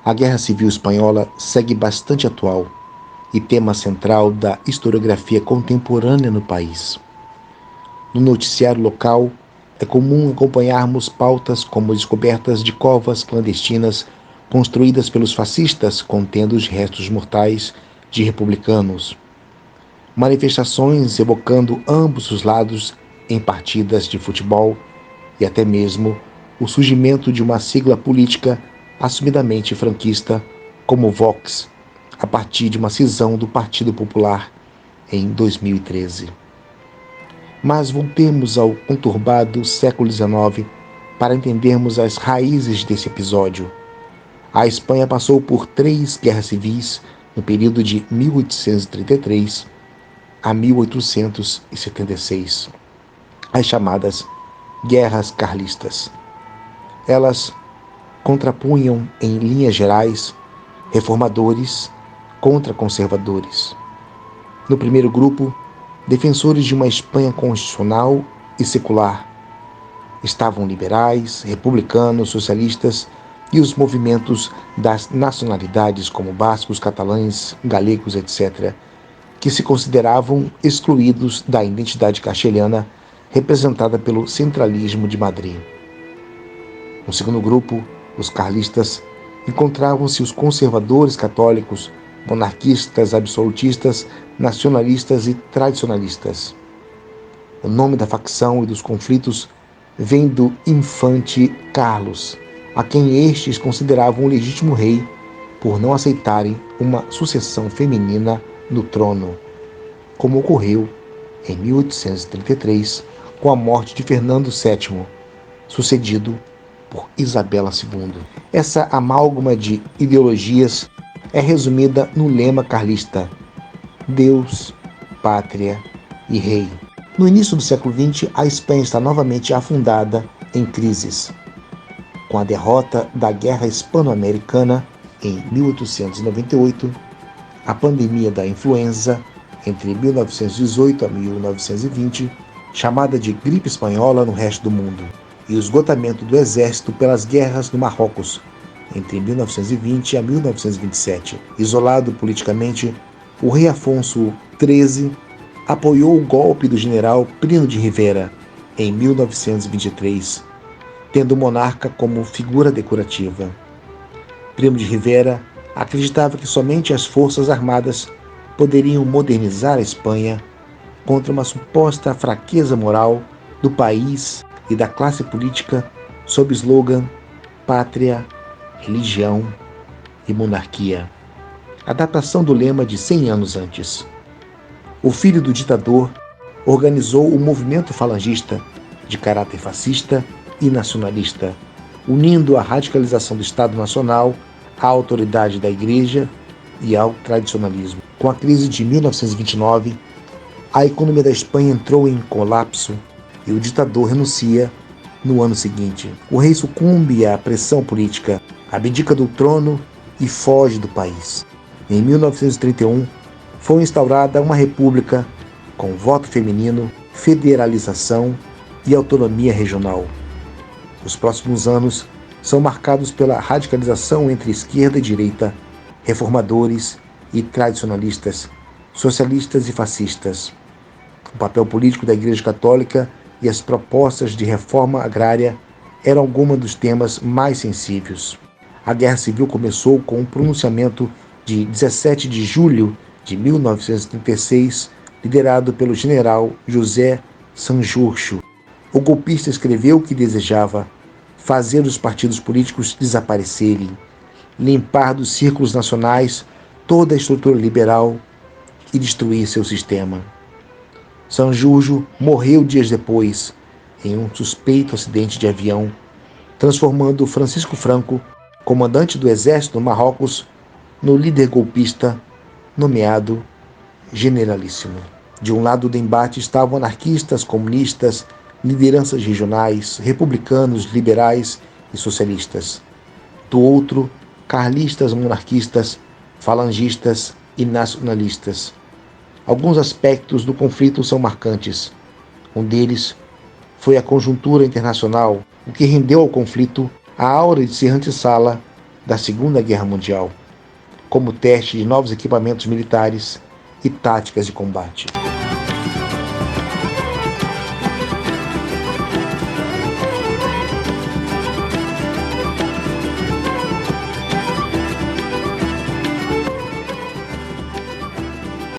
A Guerra Civil Espanhola segue bastante atual e tema central da historiografia contemporânea no país. No noticiário local, é comum acompanharmos pautas como descobertas de covas clandestinas construídas pelos fascistas contendo os restos mortais de republicanos, manifestações evocando ambos os lados em partidas de futebol e até mesmo o surgimento de uma sigla política assumidamente franquista como Vox, a partir de uma cisão do Partido Popular em 2013. Mas voltemos ao conturbado século XIX para entendermos as raízes desse episódio. A Espanha passou por 3 guerras civis no período de 1833 a 1876, as chamadas Guerras Carlistas. Elas contrapunham, em linhas gerais, reformadores contra conservadores. No primeiro grupo, defensores de uma Espanha constitucional e secular. Estavam liberais, republicanos, socialistas e os movimentos das nacionalidades como bascos, catalães, galegos, etc., que se consideravam excluídos da identidade castelhana representada pelo centralismo de Madrid. No segundo grupo, os carlistas, encontravam-se os conservadores católicos, monarquistas, absolutistas, nacionalistas e tradicionalistas. O nome da facção e dos conflitos vem do infante Carlos, a quem estes consideravam o legítimo rei por não aceitarem uma sucessão feminina no trono, como ocorreu em 1833 com a morte de Fernando VII, sucedido por Isabela II. Essa amálgama de ideologias é resumida no lema carlista: Deus, Pátria e Rei. No início do século XX, a Espanha está novamente afundada em crises. Com a derrota da Guerra Hispano-Americana em 1898, a pandemia da influenza entre 1918 a 1920, chamada de gripe espanhola no resto do mundo, e o esgotamento do exército pelas guerras no Marrocos, entre 1920 a 1927. Isolado politicamente, o rei Afonso XIII apoiou o golpe do general Primo de Rivera em 1923, tendo o monarca como figura decorativa. Primo de Rivera acreditava que somente as forças armadas poderiam modernizar a Espanha contra uma suposta fraqueza moral do país e da classe política sob o slogan Pátria, Religião e Monarquia. Adaptação do lema de 100 anos antes. O filho do ditador organizou o movimento falangista de caráter fascista e nacionalista, unindo a radicalização do Estado Nacional à autoridade da Igreja e ao tradicionalismo. Com a crise de 1929, a economia da Espanha entrou em colapso e o ditador renuncia no ano seguinte. O rei sucumbe à pressão política, abdica do trono e foge do país. Em 1931, foi instaurada uma república com voto feminino, federalização e autonomia regional. Os próximos anos são marcados pela radicalização entre esquerda e direita, reformadores e tradicionalistas, socialistas e fascistas. O papel político da Igreja Católica e as propostas de reforma agrária eram alguns dos temas mais sensíveis. A Guerra Civil começou com o pronunciamento de 17 de julho de 1936, liderado pelo general José Sanjurjo. O golpista escreveu que desejava fazer os partidos políticos desaparecerem, limpar dos círculos nacionais toda a estrutura liberal e destruir seu sistema. Sanjurjo morreu dias depois em um suspeito acidente de avião, transformando Francisco Franco, comandante do exército no Marrocos, no líder golpista nomeado generalíssimo. De um lado do embate estavam anarquistas, comunistas, lideranças regionais, republicanos, liberais e socialistas. Do outro, carlistas, monarquistas, falangistas e nacionalistas. Alguns aspectos do conflito são marcantes. Um deles foi a conjuntura internacional, o que rendeu ao conflito a aura de ser antessala da Segunda Guerra Mundial, como teste de novos equipamentos militares e táticas de combate.